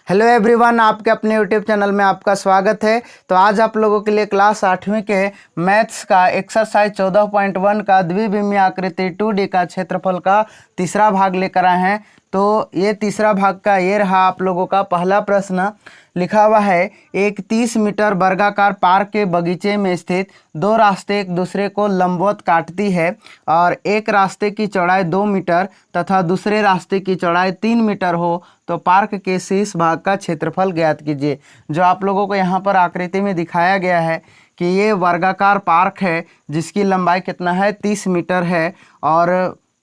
Hello everyone, आपके अपने YouTube channel में आपका स्वागत है। तो आज आप लोगों के लिए क्लास 8वीं के मैथ्स का एक्सरसाइज 14.1 का द्विविमीय आकृति 2D का क्षेत्रफल का तीसरा भाग लेकर आए हैं। तो ये तीसरा भाग का ये रहा आप लोगों का पहला प्रश्न। लिखा हुआ है, एक 30 मीटर वर्गाकार पार्क के बगीचे में स्थित दो रास्ते एक दूसरे को लंबवत काटती है और एक रास्ते की चौड़ाई 2 मीटर तथा दूसरे रास्ते की चौड़ाई 3 मीटर हो तो पार्क के शीर्ष भाग का क्षेत्रफल ज्ञात कीजिए। जो आप लोगों को यहाँ पर आकृति में दिखाया गया है कि ये वर्गाकार पार्क है जिसकी लंबाई कितना है 30 मीटर है और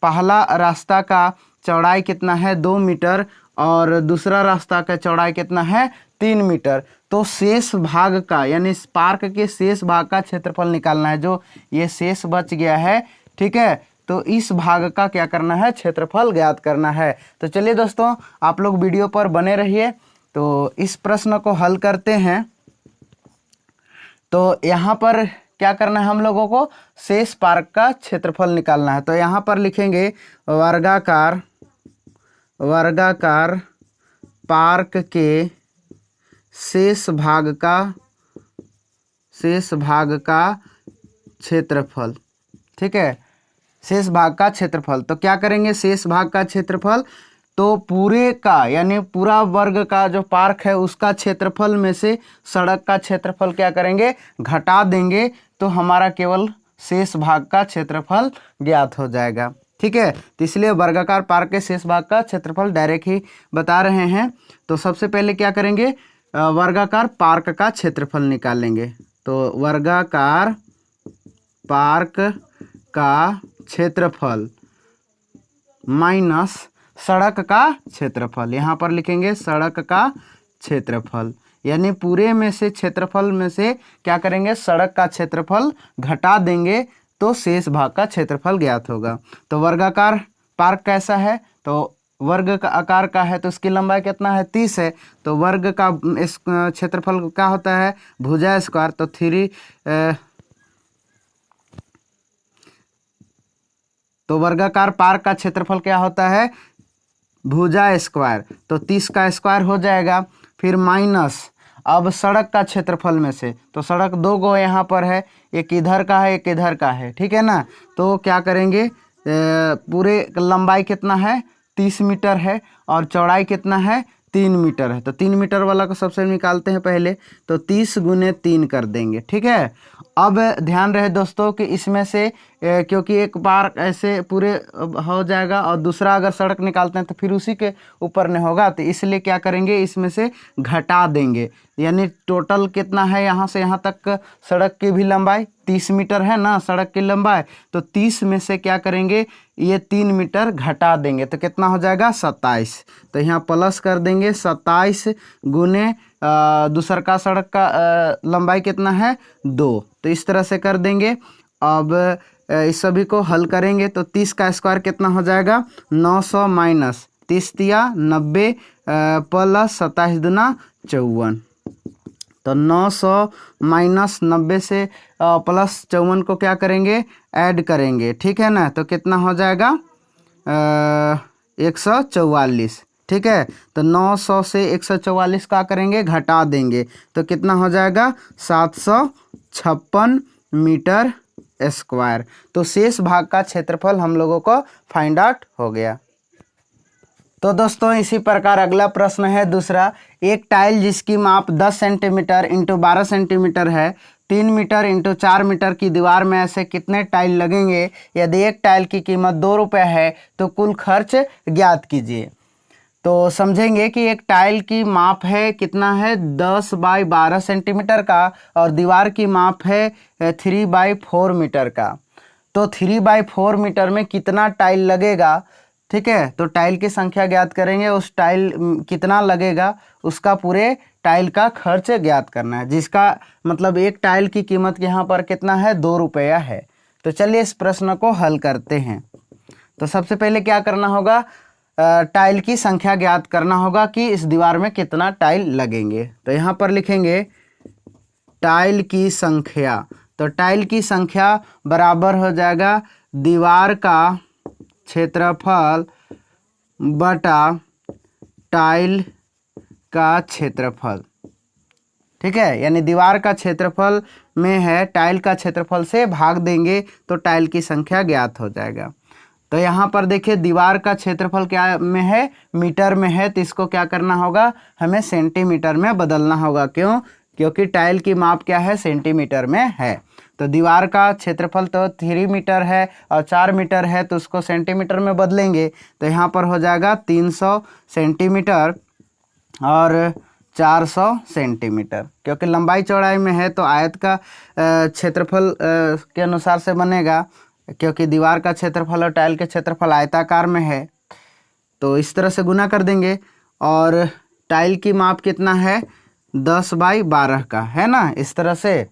पहला रास्ता का चौड़ाई कितना है 2 मीटर और दूसरा रास्ता का चौड़ाई कितना है 3 मीटर। तो शेष भाग का यानी इस पार्क के शेष भाग का क्षेत्रफल निकालना है। जो ये शेष बच गया है, ठीक है, तो इस भाग का क्या करना है, क्षेत्रफल ज्ञात करना है। तो चलिए दोस्तों, आप लोग वीडियो पर बने रहिए। तो इस प्रश्न को हल करते हैं। तो यहाँ पर क्या करना है, हम लोगों को शेष पार्क का क्षेत्रफल निकालना है। तो यहाँ पर लिखेंगे वर्गाकार पार्क के शेष भाग का क्षेत्रफल, ठीक है, शेष भाग का क्षेत्रफल। तो क्या करेंगे, शेष भाग का क्षेत्रफल तो पूरे का यानी पूरा वर्ग का जो पार्क है उसका क्षेत्रफल में से सड़क का क्षेत्रफल क्या करेंगे, घटा देंगे, तो हमारा केवल शेष भाग का क्षेत्रफल ज्ञात हो जाएगा। ठीक है, तो इसलिए वर्गाकार पार्क के शेष भाग का क्षेत्रफल डायरेक्ट ही बता रहे हैं। तो सबसे पहले क्या करेंगे, वर्गाकार पार्क का क्षेत्रफल निकालेंगे। तो वर्गाकार पार्क का क्षेत्रफल माइनस सड़क का क्षेत्रफल, यहाँ पर लिखेंगे सड़क का क्षेत्रफल, यानी पूरे में से क्षेत्रफल में से क्या करेंगे, सड़क का क्षेत्रफल घटा देंगे तो शेष भाग का क्षेत्रफल ज्ञात होगा। तो वर्गाकार पार्क कैसा है, तो वर्ग का आकार का है तो इसकी लंबाई कितना है 30 है। तो वर्ग का इस क्षेत्रफल क्या होता है, भुजा स्क्वायर। तो 3 तो वर्गाकार पार्क का क्षेत्रफल क्या होता है, भुजा स्क्वायर। तो 30 का स्क्वायर हो जाएगा। फिर माइनस अब सड़क का क्षेत्रफल में से, तो सड़क 2 गो यहाँ पर है, एक इधर का है एक इधर का है, ठीक है ना। तो क्या करेंगे, पूरे लंबाई कितना है 30 मीटर है और चौड़ाई कितना है 3 मीटर है। तो 3 मीटर वाला को सबसे निकालते हैं पहले। तो 30 गुने 3 कर देंगे, ठीक है। अब ध्यान रहे दोस्तों कि इसमें से क्योंकि एक बार ऐसे पूरे हो जाएगा और दूसरा अगर सड़क निकालते हैं तो फिर उसी के ऊपर नहीं होगा, तो इसलिए क्या करेंगे, इसमें से घटा देंगे। यानी टोटल कितना है, यहाँ से यहाँ तक सड़क की भी लंबाई 30 मीटर है ना, सड़क की लंबाई। तो 30 में से क्या करेंगे, ये 3 मीटर घटा देंगे तो कितना हो जाएगा 27। तो यहाँ प्लस कर देंगे 27 गुने दूसर का सड़क का लंबाई कितना है 2। तो इस तरह से कर देंगे। अब इस सभी को हल करेंगे तो 30 का स्क्वायर कितना हो जाएगा 900 माइनस 30 दिया 90 प्लस 27 दूना 54। तो 900 माइनस 90 से प्लस 54 को क्या करेंगे, ऐड करेंगे, ठीक है ना। तो कितना हो जाएगा 144, ठीक है। तो 900 से 144 का करेंगे, घटा देंगे, तो कितना हो जाएगा 756 मीटर स्क्वायर। तो शेष भाग का क्षेत्रफल हम लोगों को फाइंड आउट हो गया। तो दोस्तों इसी प्रकार अगला प्रश्न है दूसरा। एक टाइल जिसकी माप 10 सेंटीमीटर इंटू 12 सेंटीमीटर है, 3 मीटर इंटू 4 मीटर की दीवार में ऐसे कितने टाइल लगेंगे। यदि एक टाइल की कीमत 2 रुपये है तो कुल खर्च ज्ञात कीजिए। तो समझेंगे कि एक टाइल की माप है कितना है 10 बाई 12 सेंटीमीटर का और दीवार की माप है 3 बाई 4 मीटर का। तो 3 बाई 4 मीटर में कितना टाइल लगेगा, ठीक है। तो टाइल की संख्या ज्ञात करेंगे, उस टाइल कितना लगेगा उसका पूरे टाइल का खर्च ज्ञात करना है, जिसका मतलब एक टाइल की कीमत यहाँ पर कितना है 2 रुपया है। तो चलिए इस प्रश्न को हल करते हैं। तो सबसे पहले क्या करना होगा, टाइल की संख्या ज्ञात करना होगा कि इस दीवार में कितना टाइल लगेंगे। तो यहाँ पर लिखेंगे टाइल की संख्या। तो टाइल की संख्या बराबर हो जाएगा दीवार का क्षेत्रफल बटा टाइल का क्षेत्रफल, ठीक है, यानी दीवार का क्षेत्रफल में है, टाइल का क्षेत्रफल से भाग देंगे तो टाइल की संख्या ज्ञात हो जाएगा। तो यहाँ पर देखिए दीवार का क्षेत्रफल क्या में है, मीटर में है, तो इसको क्या करना होगा, हमें सेंटीमीटर में बदलना होगा। क्यों? क्योंकि टाइल की माप क्या है, सेंटीमीटर में है। तो दीवार का क्षेत्रफल तो 3 मीटर है और 4 मीटर है, तो उसको सेंटीमीटर में बदलेंगे तो यहाँ पर हो जाएगा 300 सेंटीमीटर और 400 सेंटीमीटर। क्योंकि लंबाई चौड़ाई में है तो आयत का क्षेत्रफल के अनुसार से बनेगा, क्योंकि दीवार का क्षेत्रफल और टाइल के क्षेत्रफल आयताकार में है, तो इस तरह से गुना कर देंगे। और टाइल की माप कितना है, 10/12 का है ना, इस तरह से।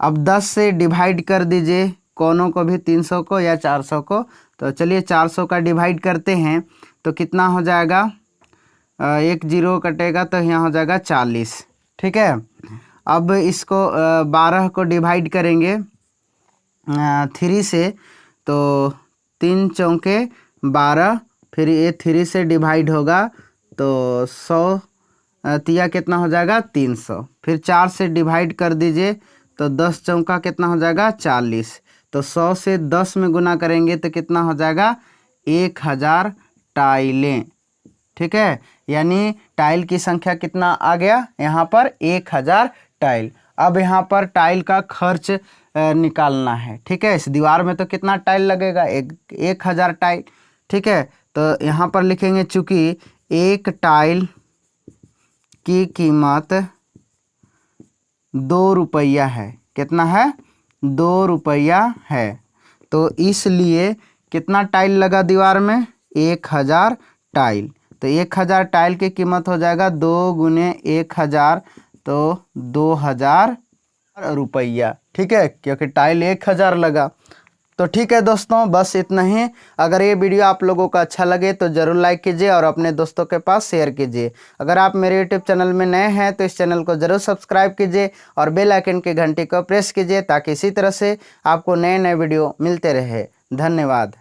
अब 10 से डिवाइड कर दीजिए कोनों को भी, 300 को या 400 को। तो चलिए 400 का डिवाइड करते हैं तो कितना हो जाएगा, 1 0 कटेगा तो यहाँ हो जाएगा 40, ठीक है। अब इसको 12 को डिवाइड करेंगे 3 से, तो 3 चौके 12, फिर ये 3 से डिवाइड होगा तो 100 तिया कितना हो जाएगा, 300। फिर 4 से डिवाइड कर दीजिए तो 10 चौका कितना हो जाएगा, 40। तो 100 से 10 में गुना करेंगे तो कितना हो जाएगा, 1000 टाइलें, ठीक है। यानी टाइल की संख्या कितना आ गया यहाँ पर, 1000 टाइल। अब यहाँ पर टाइल का खर्च निकालना है, ठीक है। इस दीवार में तो कितना टाइल लगेगा, 1000 टाइल, ठीक है। तो यहाँ पर लिखेंगे चूँकि एक टाइल की कीमत 2 रुपया है, कितना है, 2 रुपया है, तो इसलिए कितना टाइल लगा दीवार में, 1000 टाइल। तो 1000 टाइल की कीमत हो जाएगा 2 गुने 1000, तो 2000 रुपया, ठीक है, क्योंकि टाइल 1000 लगा। तो ठीक है दोस्तों, बस इतना ही। अगर ये वीडियो आप लोगों को अच्छा लगे तो ज़रूर लाइक कीजिए और अपने दोस्तों के पास शेयर कीजिए। अगर आप मेरे यूट्यूब चैनल में नए हैं तो इस चैनल को ज़रूर सब्सक्राइब कीजिए और बेल आइकन की घंटी को प्रेस कीजिए, ताकि इसी तरह से आपको नए नए वीडियो मिलते रहे। धन्यवाद।